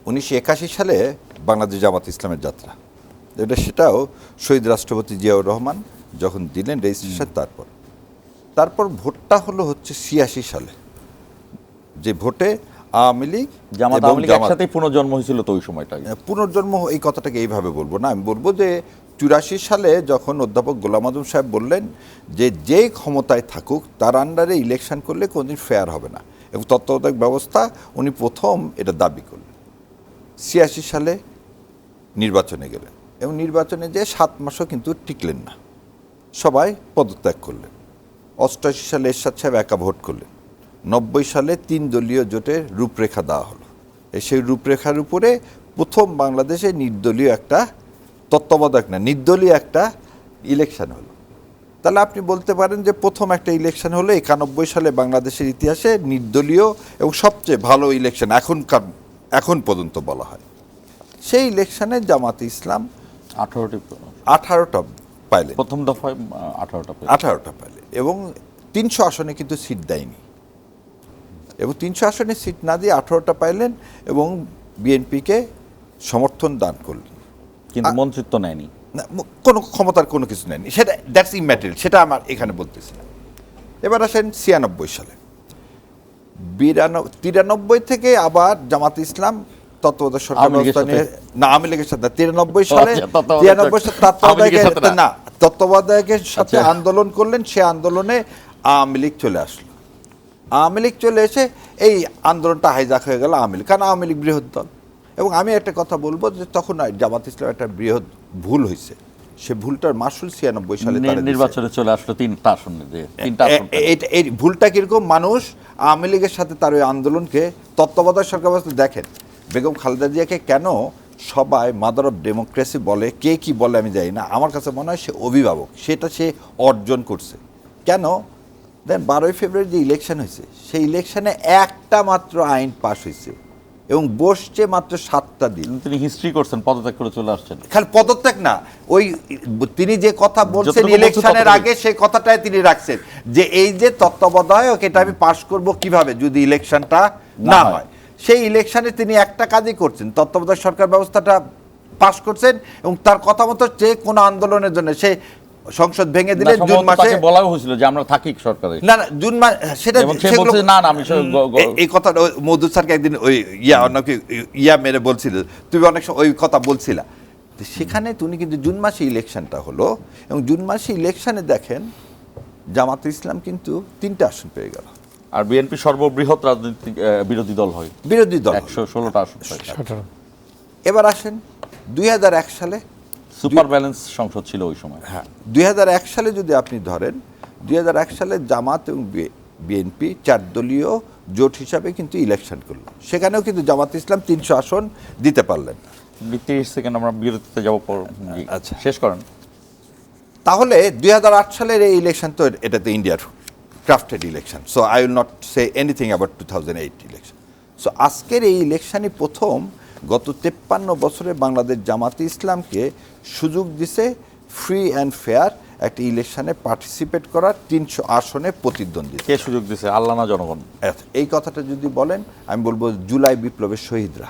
1981 সালে বাংলাদেশ জামাত ইসলামের যাত্রা, সেটাও শহীদ রাষ্ট্রপতি জিয়াউর রহমান যখন দিলেন রেজিস্ট্রেশন, তারপর ভোটটা হচ্ছে 86 সালে, যে ভোটে আওয়ামী লীগ জামাত একসাথে পুনর্জন্ম হয়েছিল। তো ওই সময়টা পুনর্জন্ম, এই কথাটাকে এইভাবে বলবো না, আমি বলবো যে 84 সালে যখন অধ্যাপক গোলাম আজম সাহেব বললেন যে যেই ক্ষমতায় থাকুক তার আন্ডারে ইলেকশন করলে কোনোদিন ফেয়ার হবে না, এবং তত্ত্বাবধায়ক ব্যবস্থা উনি প্রথম এটা দাবি করলেন। 86 সালে নির্বাচনে গেলেন, এবং নির্বাচনে যে 7 মাসও কিন্তু টিকলেন না, সবাই পদত্যাগ করলেন। 88 সালে এরশাদ সাহেব একা ভোট করলেন। 90 সালে 3 দলীয় জোটের রূপরেখা দেওয়া হলো। সেই রূপরেখার উপরে প্রথম বাংলাদেশে নির্দলীয় একটা, তত্ত্বাবধায়ক না, নির্দলীয় একটা ইলেকশন হলো। তাহলে আপনি বলতে পারেন যে প্রথম একটা ইলেকশন হলো 91 সালে বাংলাদেশের ইতিহাসে নির্দলীয় এবং সবচেয়ে ভালো ইলেকশন এখন পর্যন্ত বলা হয়। সেই ইলেকশনে জামাতে ইসলাম 18টা পাইলেন, প্রথম দফায় 18টা পাইলেন, এবং 300 আসনে কিন্তু সিট দেয়নি, এবং 300 আসনে সিট না দিয়ে 18টা পাইলেন, এবং বিএনপিকে সমর্থন দান করলেন, কিন্তু মন্ত্রিত্ব নেয়নি, কোনো ক্ষমতার কোনো কিছু নেয়নি। সেটা দ্যাটস ইম্যাটেরিয়াল, সেটা আমার এখানে বলতেছি না। এবার আসেন 96 সালে, 93 থেকে আবার জামাত ইসলাম তত্ত্বাবধায়ক সরকার ব্যবস্থা নিয়ে, না আওয়ামী লীগের সাথে 93 সালে তত্ত্বাবধায়কের সাথে আন্দোলন করলেন। সে আন্দোলনে আওয়ামী লীগ চলে আসলো। আওয়ামী লীগ চলে এসে এই আন্দোলনটা হাইজাক হয়ে গেল আওয়ামী লীগ, কারণ আওয়ামী লীগ বৃহৎ দল। এবং আমি একটা কথা বলবো যে তখন জামাত ইসলাম একটা বৃহৎ ভুল হয়েছে, সে ভুলটার মাসুল 96 সালে নির্বাচনে চলে আসলো 3টা আসন। এই ভুলটা কিরকম, মানুষ আওয়ামী লীগের সাথে তার ওই আন্দোলনকে তত্ত্বাবধায়ক সরকার ব্যবস্থা, দেখেন বেগম খালেদা জিয়াকে কেন সবাই মাদার অফ ডেমোক্রেসি বলে, কে কি বলে আমি জানি না, আমার কাছে মনে হয় সে অভিভাবক, সেটা সে অর্জন করছে। কেন দেন 12ই ফেব্রুয়ারি যে ইলেকশন হয়েছে, সেই ইলেকশনে একটা মাত্র আইন পাস হয়েছে, এবং বসছে মাত্র 7টা দিন। তিনি হিস্ট্রি করছেন, পদত্যাগ করে চলে আসছেন। খালি পদত্যাগ না, ওই তিনি যে কথা বলছেন ইলেকশনের আগে, সেই কথাটাই তিনি রাখছেন যে এই যে তত্ত্বাবধায়ক, এটা আমি পাস করব কিভাবে যদি ইলেকশনটা না হয়। সেই ইলেকশনে তিনি একটা কাজই করছেন, তত্ত্বাবধায়ক সরকার ব্যবস্থাটা পাস করছেন, এবং তার কথা মতো যে কোনো আন্দোলনের জন্য সে সংসদ ভেঙে দিলেন। জুন মাসে বলা হয়েছিল যে আমরা থাকি সরকারে, না না জুন মাস, সেটা না না আমি এই কথা মধু স্যারকে একদিন ওই মেরে বলছিল, তুমি অনেক সময় ওই কথা বলছিলা। সেখানে তুমি কিন্তু জুন মাসে ইলেকশনটা হলো, এবং জুন মাসে ইলেকশনে দেখেন জামাত ইসলাম কিন্তু 3টা আসন পেয়ে গেল, আর বিএনপি সর্ববৃহৎ রাজনৈতিক বিরোধী দল হয়, 116টা আসন। এবার আসেন 2001 সালে, সুপার ব্যালেন্স সংসদ ছিল ওই সময়। হ্যাঁ, 2001 সালে যদি আপনি ধরেন, 2001 সালে জামাত এবং বিএনপি 4 দলীয় জোট হিসাবে কিন্তু ইলেকশন করলো, সেখানেও কিন্তু জামাত ইসলাম 300 আসন দিতে পারলেন। 30 সেকেন্ড আমরা বিরতিতে যাব, আচ্ছা শেষ করেন। তাহলে 2008 সালের এই ইলেকশন তো এটা তো ইন্ডিয়ার crafted election, so I will not say anything about 2008 election. So আজকের এই ইলেকশনই প্রথম গত 53 বছরে বাংলাদেশ জামাতে ইসলামকে সুযোগ দিছে ফ্রি অ্যান্ড ফেয়ার একটা ইলেকশনে পার্টিসিপেট করার, 300 আসনে প্রতিদ্বন্দ্বিতা। কে সুযোগ দিছে, আল্লাহ না জনগণ? এই কথাটা যদি বলেন, আমি বলবো জুলাই বিপ্লবের শহীদরা।